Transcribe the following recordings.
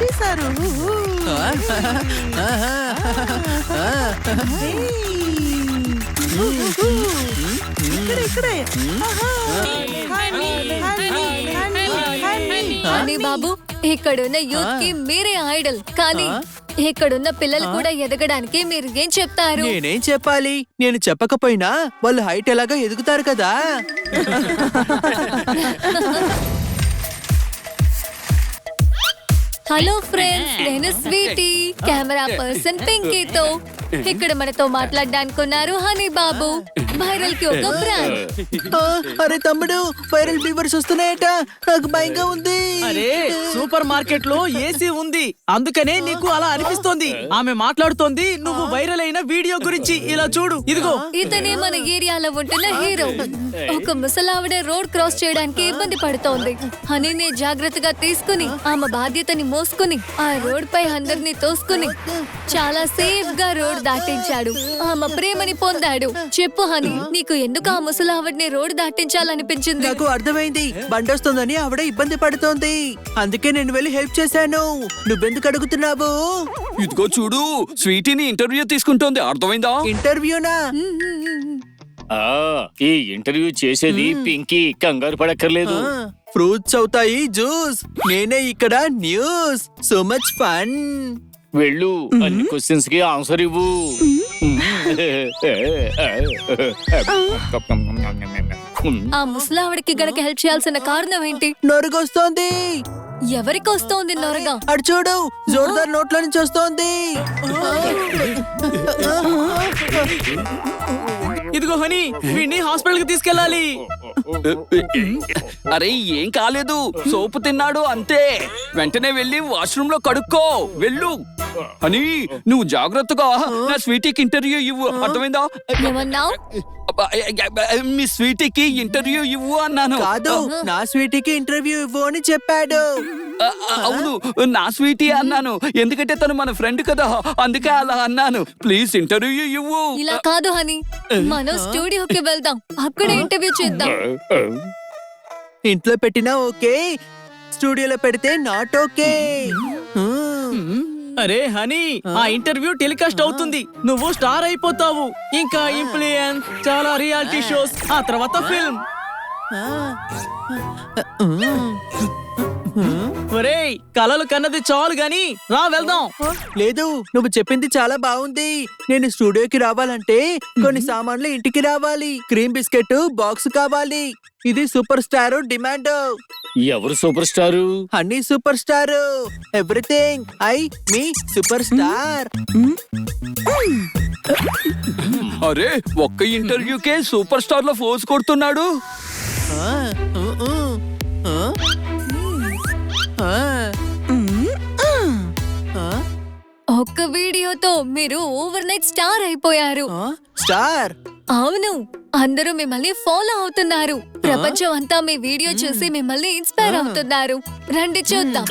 వచ్చేసారు. ఇక్కడే హనీ బాబు, ఇక్కడున్న యూత్ కి మీరే ఐడల్. కానీ ఇక్కడున్న పిల్లలు కూడా ఎదగడానికి మీరు ఏం చెప్తారు? నేనేం చెప్పాలి? నేను చెప్పకపోయినా వాళ్ళు హైట్ ఎలాగా ఎదుగుతారు కదా. హలో ఫ్రెండ్స్, నేను స్వీటీ, కెమెరా పర్సన్ పింకీతో. ఇక్కడ మనతో మాట్లాడడానికి ఉన్నారు హనీ బాబు, వైరల్ కి ఒక బ్రాండ్. అరే తమ్ముడు, వైరల్ ఫీవర్స్ వస్తున్నాయట, నాకు భయంగా ఉంది. అరే సూపర్ మార్కెట్ లో ఏసీ ఉంది, అందుకనే నీకు అలా అనిపిస్తోంది. ఆమె మాట్లాడుతోంది నువ్వు వైరల్ అయిన వీడియో గురించి. ఇలా చూడు, ఇదిగో. ఇతనే మన ఏరియాలో ఉంటున్న హీరో. ఒక ముసలావిడ రోడ్ క్రాస్ చేయడానికి ఇబ్బంది పడుతోంది. హనీని జాగ్రత్తగా తీసుకుని ఆమె బాధ్యతని మోసుకుని ఆ రోడ్ పై అందరినీ తోసుకుని చాలా సేఫ్ గా రోడ్ దాటించాడు. ఆమె ప్రేమని పొందాడు. చెప్పు హనీ, నీకు ఎందుకు ఆ ముసలావిడ్ని రోడ్ దాటించాలనిపించింది? నాకు అర్థమైంది, బండొస్తుందని ఆవిడ ఇబ్బంది పడుతోంది, అందుకే నేను వెళ్ళి హెల్ప్ చేశాను. నువ్వెందుకు అడుగుతున్నావు? ఇదిగో చూడు, స్వీటీని ఇంటర్వ్యూ తీసుకుంటోంది, అర్థమైందా? ఇంటర్వ్యూనా? ఈ ఇంటర్వ్యూ చేసేది పింకీ, కంగారు పడక్కర్లేదు. ఫ్రూట్స్ అవుతాయి జ్యూస్, నేనే ఇక్కడ న్యూస్. So much fun. వెళ్ళు, అన్ని క్వశ్చన్స్ కి ఆన్సర్ ఇవ్వు. ఆ ముసలావిడికి గనక హెల్ప్ చేయాల్సిన కారణం ఏంటి? నొరుగొస్తోంది. ఎవరికి వస్తోంది నొరగా? అటు చూడు, జోర్దార్ నోట్ల నుంచి వస్తోంది. ఇదిగో హనీ, వీడిని హాస్పిటల్ కి తీసుకెళ్ళాలి. అరే ఏం కాలేదు, సోపు తిన్నాడు అంతే. వెంటనే వెళ్ళి వాష్రూమ్ లో కడుక్కో, వెళ్ళు. అని నువ్వు జాగ్రత్తగా నా స్వీటీకి ఇంటర్వ్యూ ఇవ్వు, అర్థమైందా? ఏమన్నావు? మీ స్వీటీకి ఇంటర్వ్యూ ఇవ్వు అన్నాను. కాదు, నా స్వీటీకి ఇంటర్వ్యూ ఇవ్వు అని చెప్పాడు. అవును, నా స్వీటీ అన్నాను, ఎందుకంటే తను మన ఫ్రెండ్ కదా, అందుకే అలా అన్నాను. ప్లీజ్ ఇంటర్వ్యూ ఇవ్వు. ఇలా కాదు హనీ, మనం స్టూడియోకి వెళ్దాం, అక్కడే ఇంటర్వ్యూ చేద్దాం. ఇంట్లో పెట్టినా ఓకే, స్టూడియోలో పెడితే నాట్ ఓకే. అరే హనీ, ఆ ఇంటర్వ్యూ టెలికాస్ట్ అవుతుంది, నువ్వు స్టార్ అయిపోతావు. ఇంకా ఇన్ఫ్లుయెన్స్, చాలా రియాలిటీ షోస్, ఆ తర్వాత ఫిల్మ్. ఒరేయ్, కలలు కన్నది చాలు గాని రా వెళ్దాం. లేదు, నువ్వు చెప్పింది చాలా బాగుంది. నేను స్టూడియోకి రావాలంటే కొన్ని సామాన్లు ఇంటికి రావాలి. క్రీమ్ బిస్కెట్ బాక్స్ కావాలి. ఇది సూపర్ స్టార్ డిమాండ్. ఎవరు super star? Honey super star. Everything I me super star. అరే ఒక్క ఇంటర్వ్యూకే సూపర్ స్టార్ లో ఫోర్స్ కొడుతున్నాడు. ఒక్క వీడియోతో మీరు ఓవర్ నైట్ స్టార్ అయిపోయారు. స్టార్? అవును, అందరూ మిమ్మల్ని ఫాలో అవుతున్నారు. ప్రపంచం అంతా మీ వీడియో చూసి మిమ్మల్ని ఇన్స్పైర్ అవుతున్నారు. రండి చూద్దాం.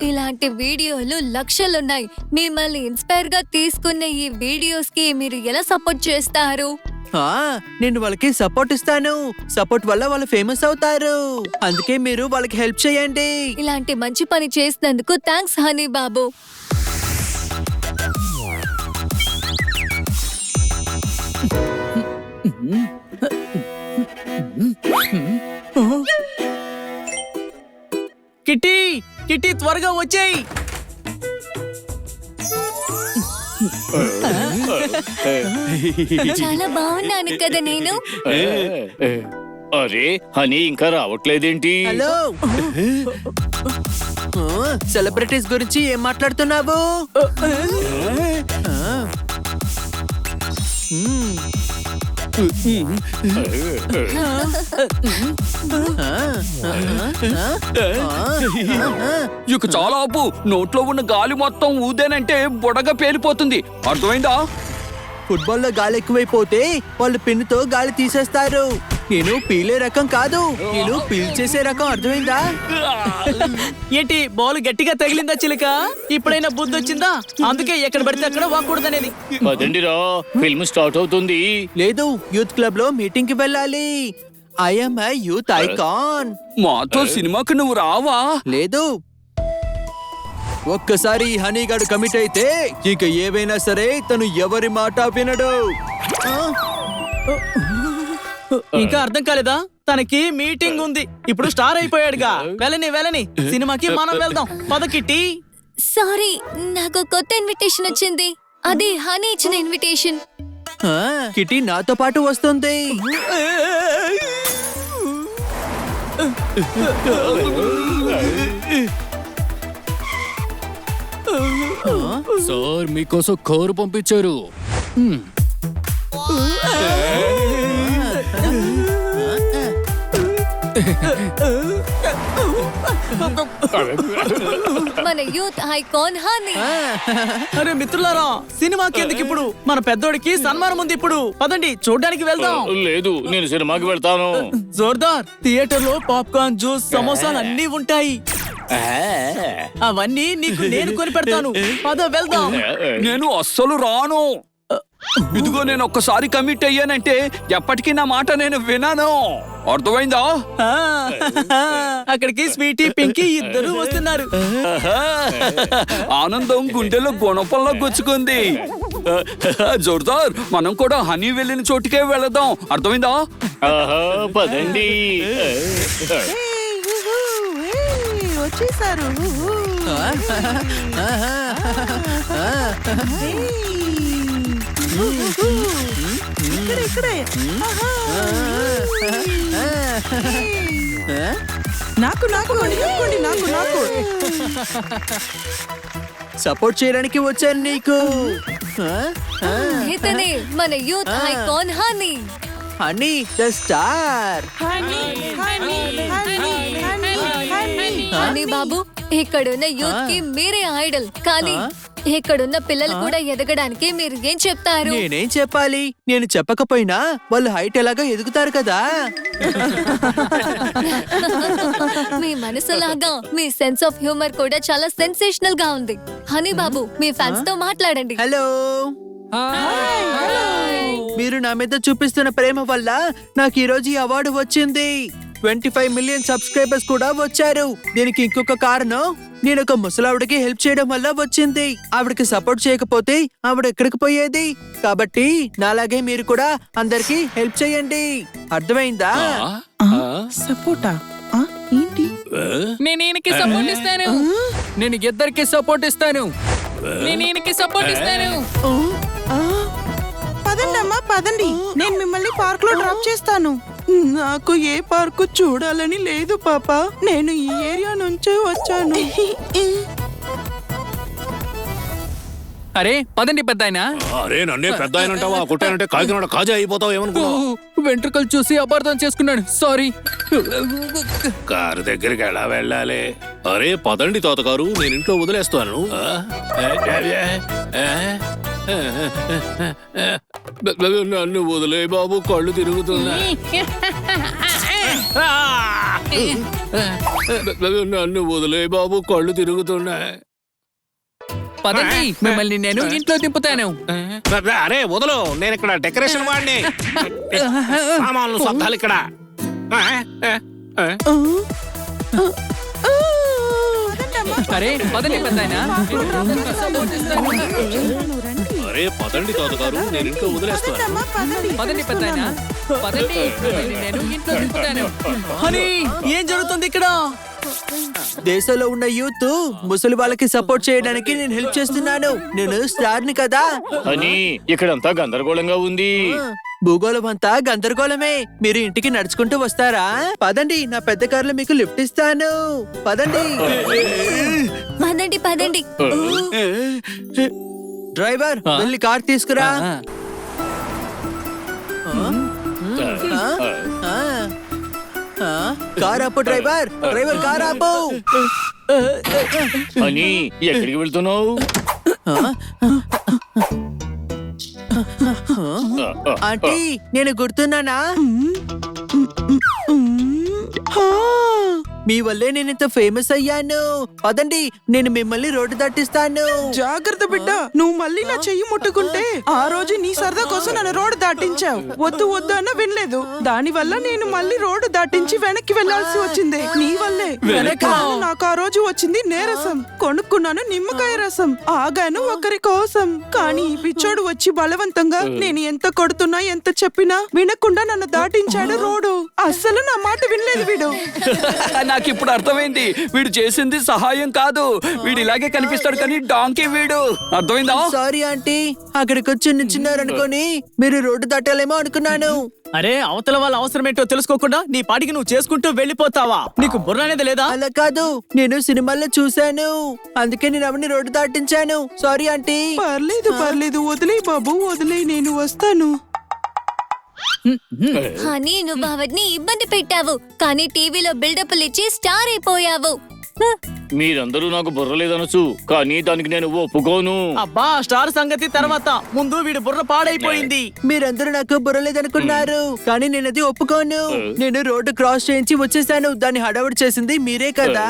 ఇలాంటి వీడియోలు లక్షలున్నాయి. మిమ్మల్ని ఇన్స్పైర్ గా తీసుకున్న ఈ వీడియోస్ కి మీరు ఎలా సపోర్ట్ చేస్తారు? నేను వాళ్ళకి సపోర్ట్ ఇస్తాను. సపోర్ట్ వల్ల వాళ్ళు ఫేమస్ అవుతారు. అందుకే మీరు వాళ్ళకి హెల్ప్ చేయండి. ఇలాంటి మంచి పని చేసినందుకు థ్యాంక్స్ హనీ బాబు. కిట్టి, కిట్టి త్వరగా వచ్చేయ్. చాలా బాగున్నాను కదా నేను? అరే హనీ ఇంకా రావట్లేదేంటి? హలో, సెలబ్రిటీస్ గురించి ఏం మాట్లాడుతున్నావు? ఇక చాలా ఆపు. నోట్లో ఉన్న గాలి మొత్తం ఊదేనంటే బుడగ పేలిపోతుంది. అర్థమైందా? ఫుట్బాల్ లో గాలి ఎక్కువైపోతే వాళ్ళు పిన్నుతో గాలి తీసేస్తారు. నేను పీలే రకం కాదు, నేను పీల్చేసే రకం. అర్థమైందా? ఏంటి బాల్ గట్టిగా తగిలిందా చిలుక? ఇప్పుడైనా బుద్ధి వచ్చిందా? అందుకే ఎక్కడ పడితే అక్కడ వాకూడదనేది. పదండిరా, ఫిల్మ్ స్టార్ట్ అవుతుంది. లేదు, యూత్ క్లబ్ లో మీటింగ్ కి వెళ్ళాలి. I'm a youth icon. మాతో సినిమాకి నువ్వు రావా? లేదు, ఒక్కసారి ఈ హనీగాడు కమిట్ అయితే ఇక ఏవైనా సరే తను ఎవరి మాట వినడు. ఇంకా అర్థం కాలేదా? తనకి మీటింగ్ ఉంది. ఇప్పుడు స్టార్ అయిపోయాడుగా. వెళ్ళని సినిమాకి మనం వెళ్దాం. పద కిట్టి. సారీ, నాకు కొత్త ఇన్విటేషన్ వచ్చింది. అది హనీ ఇచ్చిన ఇన్విటేషన్. ఆ, కిటీ నాతో పాటు వస్తుంది. సార్ మీకోసం కారు పంపించారు. మన యూత్ ఐకాన్ హనీ. అరే మిత్రులారా, సినిమాకి ఎందుకు ఇప్పుడు? మన పెద్దోడికి సన్మానం ఉంది. ఇప్పుడు పదండి చూడ్డానికి వెళ్దాం. లేదు, నేను సినిమాకి వెళ్తాను. జోర్దార్. థియేటర్ లో పాప్కార్న్, జ్యూస్, సమోసాలు అన్నీ ఉంటాయి. అవన్నీ నీకు నేను కొని పెడతాను. పద వెళ్దాం. నేను అస్సలు రాను. ఇదిగో, నేను ఒక్కసారి కమిట్ అయ్యానంటే ఎప్పటికీ నా మాట నేను వినాను. అర్థమైందా? ఆ, అక్కడికి స్వీటీ పింకీ ఇద్దరు వస్తున్నారు. ఆనందం గుండెలో గుణపంలో గుచ్చుకుంది. జోర్దార్, మనం కూడా హనీ వెళ్ళిన చోటుకే వెళదాం. అర్థమైందా? ఆహా, పదండి. వచ్చేసారు. ఇక్కడే నాకు నాకు నాకు నాకు సపోర్ట్ చేయడానికి వచ్చాను నీకు. ఇతనే మన youth icon Honey. Honey the star. Honey Babu, ఇక్కడున్న యూత్ కి మీరే ఐడల్. కానీ ఇక్కడున్న పిల్లలు కూడా ఎదగడానికి మీరు ఏం చెప్తారు? నేనేం చెప్పాలి? నేను చెప్పకపోయినా వాళ్ళు హైట్ ఎలాగా ఎదుగుతారు కదా. మీ మనసులాగా మీ సెన్స్ ఆఫ్ హ్యూమర్ కూడా చాలా సెన్సేషనల్ గా ఉంది. హనీ బాబు, మీ ఫ్యాన్స్ తో మాట్లాడండి. హలో, మీరు నా మీద చూపిస్తున్న ప్రేమ వల్ల నాకు ఈ రోజు ఈ అవార్డు వచ్చింది. 25 మిలియన్ సబ్స్క్రైబర్స్ కూడా వచ్చారు. దీనికి ఇంకొక కారణం, నేను ఒక ముసలావిడకి హెల్ప్ చేయడం వల్ల వచ్చింది. ఆవిడకి సపోర్ట్ చేయకపోతే ఆవిడ ఎక్కడికి పోయేది. కాబట్టి నాలాగే మీరు కూడా అందరికి హెల్ప్ చేయండి. అర్థమైందా? సపోర్టా? ఏంటి? నేను ఈయనకి సపోర్ట్ ఇస్తాను. నేను ఇద్దరికి సపోర్ట్ ఇస్తాను. నేను ఈయనకి సపోర్ట్ ఇస్తాను. పదండి అమ్మా, పదండి. నేను మిమ్మల్ని పార్క్ లో డ్రాప్ చేస్తాను. నాకు ఏ పార్కు చూడాలని లేదు పాప. నేను ఈ ఏరియా నుంచే వచ్చాను. అరే పదండి పెద్దాయన. అరే నన్నే పెద్ద ఆయన అంటావా? కొట్టానంటే కాకినాడ కాజా అయిపోతావు. ఏమనుకున్నావు? వెంట్రుకలు చూసి అపార్థం చేసుకున్నాను. సారీ. కారు దగ్గరికి ఎలా వెళ్ళాలి? అరే పదండి తాతగారు, నేను ఇంట్లో వదిలేస్తాను. నన్ను వదిలే బాబు, కళ్ళు తిరుగుతున్నాయి. నన్ను వదిలే బాబు, కళ్ళు తిరుగుతున్నాయి. పదండి, మిమ్మల్ని నేను ఇంట్లో దింపుతాను. అరే వదలు, నేను ఇక్కడ డెకరేషన్ వాడిని. సామాన్లు సర్దాలి ఇక్కడ. అరే పదండి పెద్దాయన. అరే పదండి తాతగారు, నేను ఇంట్లో వదిలేస్తాను. పదండి పెద్దాయన, పదండి, మిమ్మల్ని నేను ఇంట్లో దింపుతాను. హనీ, ఏం జరుగుతుంది ఇక్కడ? దేశంలో ఉన్న యూత్ ముసలి వాళ్ళకి సపోర్ట్ చేయడానికి నేను హెల్ప్ చేస్తున్నాను. నేను స్టార్ ని కదా. అని ఇక్కడంతా గందరగోళంగా ఉంది. భూగోళం అంతా గందరగోళమే. మీరు ఇంటికి నడుచుకుంటూ వస్తారా? పదండి, నా పెద్ద కారులో మీకు లిఫ్ట్ ఇస్తాను. పదండి. పదండి పదండి. డ్రైవర్, వెళ్ళి కార్ తీసుకురా. కార్ ఆపు డ్రైవర్ డ్రైవర్ కార్ ఆపు అని ఎక్కడికి వెళ్తున్నావు? ఆంటీ నేను గుర్తున్నానా హా, మీ వల్లే నేను ఇంత ఫేమస్ అయ్యాను. పదండి నేను మిమ్మల్ని రోడ్డు దాటిస్తాను. జాగ్రత్త బిడ్డ, నువ్వు మళ్ళీ నా చెయ్యి ముట్టుకుంటే ఆ రోజు నీ సరదా కోసం నన్ను రోడ్డు దాటించావు. వద్దు వద్దు అన్న వినలేదు. దాని వల్ల నేను మళ్ళీ రోడ్డు దాటించి వెనక్కి వెళ్లాల్సి వచ్చింది. నీ వల్లే. కానీ నాకు ఆ రోజు వచ్చింది నీరసం. కొనుక్కున్నాను నిమ్మకాయ రసం. ఆగాను ఒకరి కోసం. కానీ ఈ పిచ్చోడు వచ్చి బలవంతంగా నేను ఎంత కొడుతున్నా ఎంత చెప్పినా వినకుండా నన్ను దాటించాడు రోడ్డు. అస్సలు నా మాట వినలేదు వీడు. నాకు ఇప్పుడు అర్థమైంది. వీడు చేసింది సహాయం కాదు. వీడు ఇలాగే కనిపిస్తాడు కానీ డాంకీ వీడు. అర్థమైందా? సారీ ఆంటీ, అక్కడికి వచ్చి నిల్చున్నారనుకొని మీరు రోడ్డు దాటాలేమో అనుకున్నాను. అరే అవతల వాళ్ళ అవసరం ఏంటో తెలుసుకోకుండా నీ పాటికి నువ్వు చేసుకుంటూ వెళ్ళిపోతావా? నీకు బుర్ర అనేది లేదా? అలా కాదు, నేను సినిమాల్లో చూశాను, అందుకే నేను అవన్నీ రోడ్డు దాటించాను. Sorry aunty. పర్లేదు పర్లేదు, వదిలే బాబు వదిలే, నేను వస్తాను. హనీ నువ్వు అవన్నీ ఇబ్బంది పెట్టావు, కానీ టీవీలో బిల్డప్లు ఇచ్చి స్టార్ అయిపోయావు. హ్మ్. మీరందరూ నాకు బుర్ర లేదనొచ్చు, కానీ దానికి నేను ఒప్పుకోను. అబ్బా స్టార్ సంగతి తర్వాత, ముందు వీడి బుర్ర పాడైపోయింది. మీరందరూ నాకు బుర్రలేదనుకున్నారు, కానీ నేను అది ఒప్పుకోను. నేను రోడ్డు క్రాస్ చేయించి వచ్చేసాను. దాన్ని హడావుడి చేసింది మీరే కదా,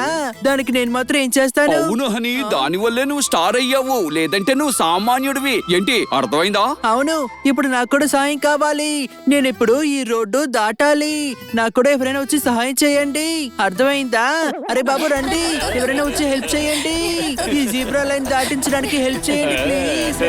దానికి నేను మాత్రం ఏం చేస్తాను? అవును హనీ, దాని వల్లే నువ్వు స్టార్ అయ్యావు. లేదంటే నువ్వు సామాన్యుడివి. ఏంటి అర్థమైందా? అవును, ఇప్పుడు నాకు కూడా సహాయం కావాలి. నేను ఇప్పుడు ఈ రోడ్డు దాటాలి. నాకు కూడా ఎవరైనా వచ్చి సహాయం చేయండి. అర్థమైందా? అరే బాబు రండి, ఎవరైనా వచ్చి హెల్ప్ చేయండి. ఈ జీబ్రా లైన్ దాటించడానికి హెల్ప్ చేయండి ప్లీజ్.